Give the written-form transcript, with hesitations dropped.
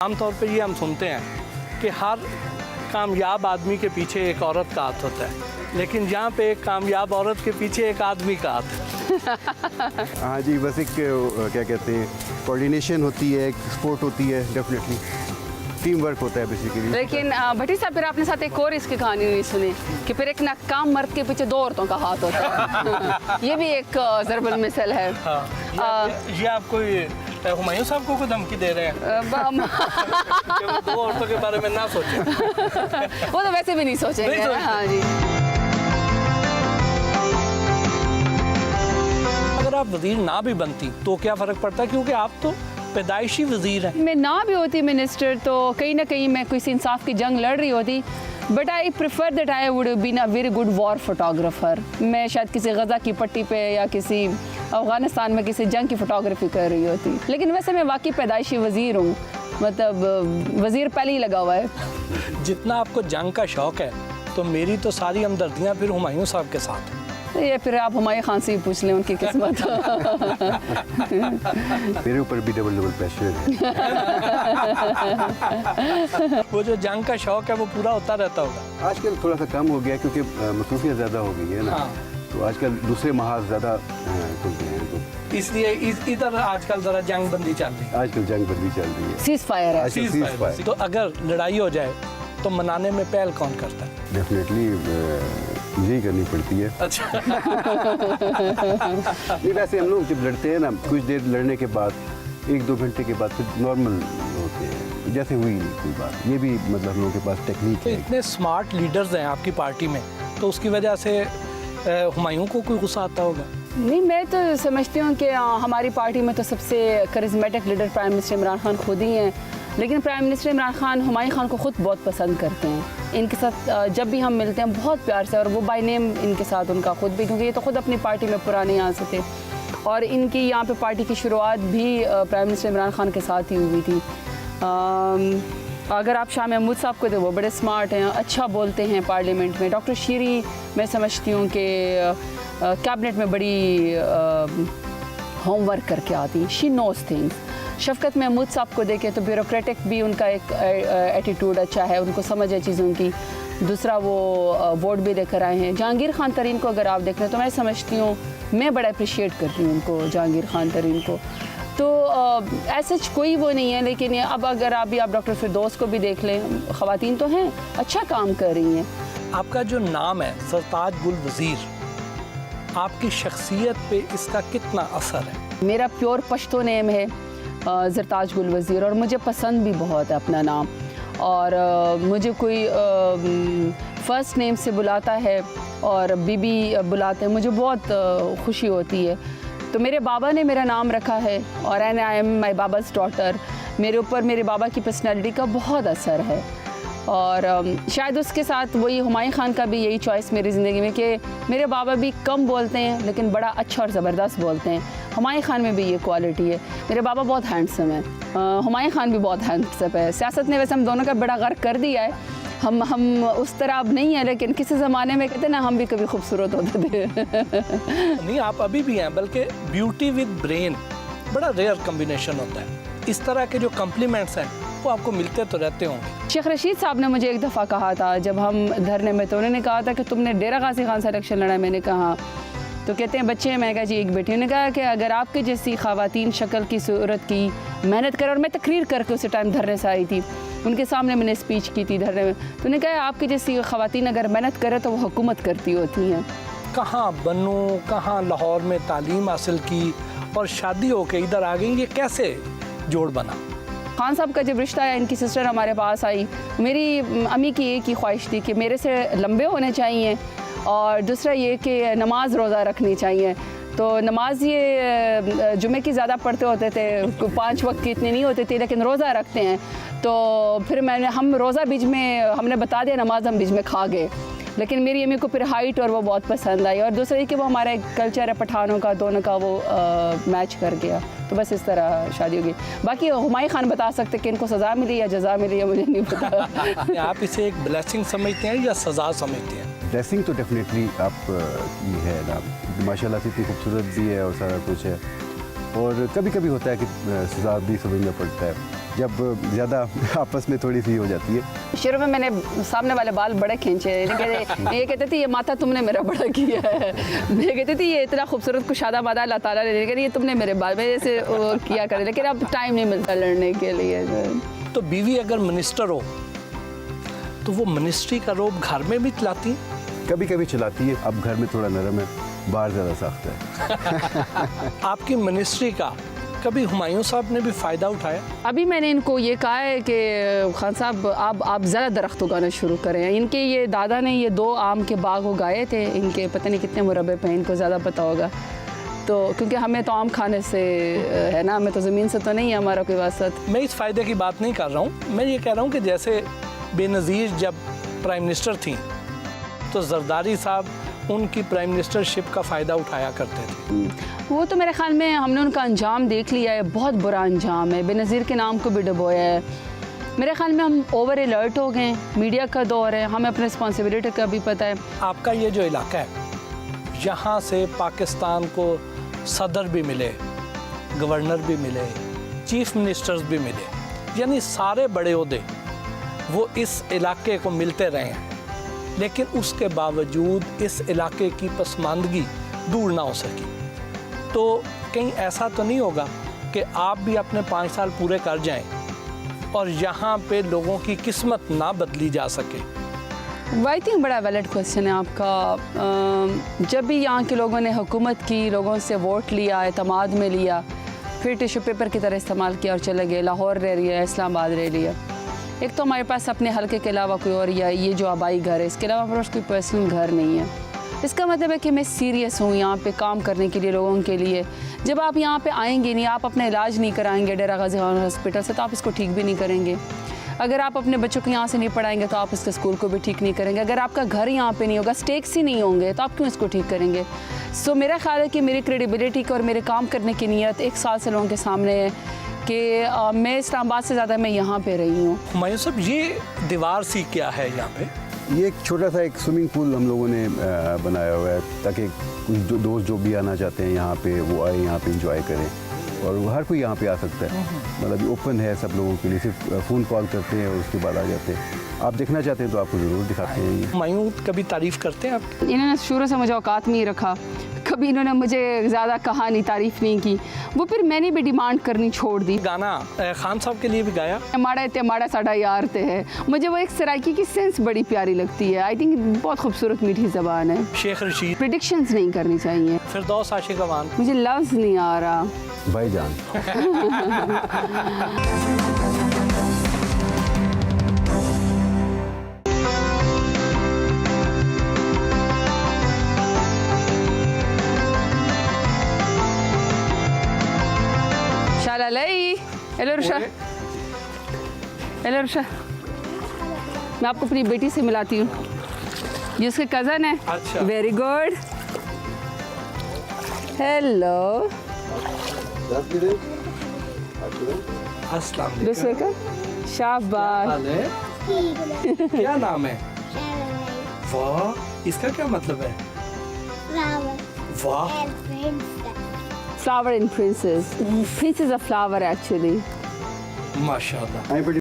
आमतौर पे ये हम सुनते हैं कि हर कामयाब आदमी के पीछे एक औरत का हाथ होता है, लेकिन यहाँ पे एक कामयाब औरत के पीछे एक आदमी का हाथ है। हाँ जी, बस एक क्या कहते हैं कोऑर्डिनेशन होती है, एक सपोर्ट होती है, डेफिनेटली टीम वर्क होता है बेसिकली। लेकिन भट्टी साहब, फिर आपने साथ एक और इसकी कहानी नहीं सुनी कि फिर एक नाकाम मर्द के पीछे दो औरतों का हाथ होता है। ये भी एक ज़रबुल मिसल है। हाँ, ये आप कोई हुमायूं साहब को धमकी दे रहे हैं कि वो दो औरतों के बारे में ना सोचें। वो तो वैसे भी नहीं सोचेंगे। हाँ जी। अगर आप वजीर ना भी बनती तो क्या फ़र्क पड़ता है, क्योंकि आप तो पैदाइशी वजीर हैं। मैं ना भी होती मिनिस्टर तो कहीं ना कहीं मैं किसी इंसाफ की जंग लड़ रही होती, but I prefer that I would been a very good war photographer. मैं शायद किसी गज़ा की पट्टी पे या किसी अफ़गानिस्तान में किसी जंग की फ़ोटोग्राफी कर रही होती। लेकिन वैसे मैं वाकई पैदाइशी वज़ीर हूँ, मतलब वज़ीर पहले ही लगा हुआ है। जितना आपको जंग का शौक़ है तो मेरी तो सारी हमदर्दियाँ फिर हुमायूं साहब के साथ हैं। ये फिर आप हुमायूं खान से ही पूछ लें उनकी किस्मत। मेरे ऊपर भी डबल प्रेशर है। वो जो जंग का शौक़ है वो पूरा होता रहता होगा। आजकल थोड़ा सा कम हो गया क्योंकि मसरूफियत ज़्यादा हो गई है ना। हाँ। तो आजकल दूसरे महाज ज़्यादा खुल गए हैं, तो इसलिए इधर आजकल ज़रा जंग बंदी चल रही है। आजकल जंग बंदी चल रही है, सीज़ फायर है। Seize fire. तो अगर लड़ाई हो जाए तो मनाने में पहल कौन करता है? डेफिनेटली मुझे ही करनी पड़ती है। अच्छा। नहीं, वैसे हम लोग जब लड़ते हैं ना, कुछ देर लड़ने के बाद 1-2 घंटे के बाद फिर नॉर्मल होते हैं, जैसे हुई नहीं कोई बात। ये भी मतलब हम लोगों के पास टेक्निक तो है। इतने स्मार्ट लीडर्स हैं आपकी पार्टी में, तो उसकी वजह से हुमायूं को कोई गुस्सा आता होगा? नहीं, मैं तो समझती हूँ कि हमारी पार्टी में तो सबसे charismatic leader prime minister Imran Khan खुद ही हैं। लेकिन प्राइम मिनिस्टर इमरान खान हुमायूं खान को ख़ुद बहुत पसंद करते हैं। इनके साथ जब भी हम मिलते हैं बहुत प्यार से, और वो बाय नेम इनके साथ उनका खुद भी, क्योंकि ये तो खुद अपनी पार्टी में पुराने यहाँ से थे, और इनकी यहाँ पे पार्टी की शुरुआत भी प्राइम मिनिस्टर इमरान खान के साथ ही हुई थी। अगर आप शाह महमूद साहब को तो वो बड़े स्मार्ट हैं, अच्छा बोलते हैं पार्लियामेंट में। डॉक्टर शीरी मैं समझती हूँ कि कैबिनेट में बड़ी होमवर्क करके आती, शी नोज थिंग्स। शफ़क़त महमूद साहब को देखें तो ब्यूरोक्रेटिक भी उनका एक एटीट्यूड अच्छा है, उनको समझ है चीज़ों की। दूसरा वो वोट भी लेकर आए हैं। जहांगीर खान तरीन को अगर आप देख रहे हैं तो मैं समझती हूँ, मैं बड़ा अप्रिशिएट कर रही हूँ उनको, जहांगीर खान तरीन को। तो ऐसा कोई वो नहीं है। लेकिन ये अब अगर आप डॉक्टर फिरदौस को भी देख लें, ख़वातीन तो हैं, अच्छा काम कर रही हैं। आपका जो नाम है सरताज गुल वज़ीर, आपकी शख्सियत पे इसका कितना असर है? मेरा प्योर पश्तो नेम है सरताज गुल वज़ीर, और मुझे पसंद भी बहुत है अपना नाम। और मुझे कोई फ़र्स्ट नेम से बुलाता है और बीबी बुलाते हैं, मुझे बहुत खुशी होती है। तो मेरे बाबा ने मेरा नाम रखा है, और and I am my Baba's daughter. मेरे ऊपर मेरे बाबा की पर्सनैलिटी का बहुत असर है, और शायद उसके साथ वही हुमायूं खान का भी यही चॉइस मेरी ज़िंदगी में कि मेरे बाबा भी कम बोलते हैं लेकिन बड़ा अच्छा और ज़बरदस्त बोलते हैं। हुमायूं खान में भी ये क्वालिटी है। मेरे बाबा बहुत हैंडसम है, हुमायूं खान भी बहुत हैंडसम है। सियासत ने वैसे हम दोनों का बड़ा गर्क कर दिया है। हम उस तरह अब नहीं है, लेकिन किसी ज़माने में कहते ना हम भी कभी खूबसूरत होते थे। नहीं, आप अभी भी हैं, बल्कि ब्यूटी विद ब्रेन बड़ा रेयर कम्बिनेशन होता है। इस तरह के जो कम्प्लीमेंट्स हैं वो आपको मिलते तो रहते होंगे। शेख रशीद साहब ने मुझे एक दफ़ा कहा था जब हम धरने में, तो उन्होंने कहा था कि तुमने डेरा गाजी खान से इलेक्शन लड़ा। मैंने कहा, तो कहते हैं बच्चे हैं। मैंने कहा जी एक बेटी। उन्होंने कहा कि अगर आपके जैसी ख़वातीन शक्ल की सूरत की मेहनत करें, और मैं तकरीर करके उसी टाइम धरने से आई थी, उनके सामने मैंने स्पीच की थी धरने में, तो उन्होंने कहा आपकी जैसी ख़वातीन अगर मेहनत करें तो वो हुकूमत करती होती हैं। कहाँ बनूँ, कहाँ लाहौर में तालीम हासिल की और शादी होके इधर आ गई, ये कैसे जोड़ बना? खान साहब का जब रिश्ता है, इनकी सिस्टर हमारे पास आई, मेरी अम्मी की एक ही ख्वाहिश थी कि मेरे से लंबे होने चाहिए, और दूसरा ये कि नमाज रोज़ा रखनी चाहिए। तो नमाज ये जुमे की ज़्यादा पढ़ते होते थे, 5 वक्त की इतनी नहीं होती थी, लेकिन रोज़ा रखते हैं। तो फिर हम रोज़ा बीच में हमने बता दिया, नमाज हम बीच में खा गए। लेकिन मेरी अम्मी को फिर हाइट और वो बहुत पसंद आई, और दूसरा ये कि वो हमारा एक कल्चर है पठानों का, दोनों का वो मैच कर गया। तो बस इस तरह शादी होगी। बाकी हुमायूं खान बता सकते कि इनको सज़ा मिली या जज़ा मिली है, मुझे नहीं पता। आप इसे एक ब्लेसिंग समझते हैं या सज़ा समझते हैं? ब्लेसिंग तो डेफिनेटली आप ये है ना, माशाल्लाह से इतनी खूबसूरत भी है और सारा कुछ है। और कभी कभी होता है कि सज़ा भी समझना पड़ता है। जब ज़्यादा आपस में थोड़ी सी हो जाती है। शुरू में मैंने सामने वाले बाल बड़े खींचे, ये कहते थे ये माता तुमने मेरा बड़ा किया है। मैं कहती थी ये इतना खूबसूरत कुशादा मादा अल्लाह ताला ने, लेकिन ये तुमने मेरे बाल में जैसे किया करे, लेकिन अब टाइम नहीं मिलता लड़ने के लिए। तो बीवी अगर मिनिस्टर हो तो वो मिनिस्ट्री का रोब घर में भी चलाती हैं? कभी कभी चलाती है, अब घर में थोड़ा नरम है, बाहर ज़्यादा सख्त है। आपकी मिनिस्ट्री का कभी हुमायूं साहब ने भी फ़ायदा उठाया? अभी मैंने इनको ये कहा है कि खान साहब आप ज़्यादा दरख्त उगाना शुरू करें। इनके ये दादा ने ये 2 आम के बाग उगाए थे, इनके पता नहीं कितने मुरब्बे पे, इनको ज़्यादा पता होगा। तो क्योंकि हमें तो आम खाने से है ना, हमें तो ज़मीन से तो नहीं है हमारा कोई वास्ता। मैं इस फ़ायदे की बात नहीं कर रहा हूँ, मैं ये कह रहा हूँ कि जैसे बेनज़ीर जब प्राइम मिनिस्टर थी तो जरदारी साहब उनकी प्राइम मिनिस्टरशिप का फ़ायदा उठाया करते थे। वो तो मेरे ख्याल में हमने उनका अंजाम देख लिया है, बहुत बुरा अंजाम है। बेनज़ीर के नाम को भी डुबोया है। मेरे ख्याल में हम ओवर अलर्ट हो गए, मीडिया का दौर है, हमें अपनी रिस्पॉन्सिबिलिटी का भी पता है। आपका ये जो इलाका है, यहाँ से पाकिस्तान को सदर भी मिले, गवर्नर भी मिले, चीफ मिनिस्टर्स भी मिले, यानी सारे बड़े ओहदे वो इस इलाके को मिलते रहे हैं, लेकिन उसके बावजूद इस इलाके की पसमानदगी दूर ना हो सकी। तो कहीं ऐसा तो नहीं होगा कि आप भी अपने 5 साल पूरे कर जाएं और यहाँ पे लोगों की किस्मत ना बदली जा सके? आई थिंक बड़ा वैलिड क्वेश्चन है आपका। जब भी यहाँ के लोगों ने हुकूमत की, लोगों से वोट लिया, एतमाद में लिया, फिर टिश्यू पेपर की तरह इस्तेमाल किया और चले गए, लाहौर रह रही है, इस्लामाबाद रह लिया। एक तो हमारे पास अपने हल्के के अलावा कोई और, या ये जो आबाई घर है, इसके अलावा हमारे पास कोई पर्सनल घर नहीं है। इसका मतलब है कि मैं सीरियस हूँ यहाँ पे काम करने के लिए, लोगों के लिए। जब आप यहाँ पे आएंगे नहीं, आप अपना इलाज नहीं कराएंगे डेरा गाजी खान हॉस्पिटल से, तो आप इसको ठीक भी नहीं करेंगे। अगर आप अपने बच्चों को यहाँ से नहीं पढ़ाएंगे तो आप इसके स्कूल को भी ठीक नहीं करेंगे। अगर आपका घर यहाँ पे नहीं होगा, स्टेक्स ही नहीं होंगे, तो आप क्यों इसको ठीक करेंगे? सो मेरा ख्याल है कि मेरी क्रेडिबिलिटी का और मेरे काम करने की नीयत 1 साल से लोगों के सामने है कि मैं इस्लामाबाद से ज़्यादा मैं यहाँ पे रही हूँ। हुमायूं साहब, ये दीवार सी क्या है यहाँ पे? ये एक छोटा सा एक स्विमिंग पूल हम लोगों ने बनाया हुआ है, ताकि कुछ दोस्त जो भी आना चाहते हैं यहाँ पे वो आए, यहाँ पे एंजॉय करें, और हर कोई यहाँ पे आ सकता है। मतलब ओपन है सब लोगों के लिए, सिर्फ फ़ोन कॉल करते हैं और उसके बाद आ जाते हैं। आप देखना चाहते हैं तो आपको ज़रूर दिखाते हैं ये। हुमायूं कभी तारीफ़ करते हैं आप? इन्होंने शुरू से मुझे औकात में ही रखा, कभी इन्होंने मुझे ज़्यादा कहा नहीं, तारीफ़ नहीं की। वो फिर मैंने भी डिमांड करनी छोड़ दी। गाना खान साहब के लिए भी गाया? माड़ा ते माड़ा साड़ा यार ते है, मुझे वो एक सराइकी की सेंस बड़ी प्यारी लगती है। आई थिंक बहुत खूबसूरत मीठी ज़बान है। शेख रशीद? प्रेडिक्शंस नहीं करनी चाहिए। फिरदौस आशिक अवान? मुझे लफ्ज़ नहीं आ रहा। भाईजान। हेलो रुशा, हेलो रुशा, मैं आपको अपनी बेटी से मिलाती हूँ, ये उसके कज़न है। अच्छा। Very good. हेलो। अस्सलाम वालेकुम। दूसरे का शाबाश। हाल है? क्या नाम है? वाह, इसका क्या मतलब है? वाह, Flower and princess. Princess a flower actually. माशाल्लाह।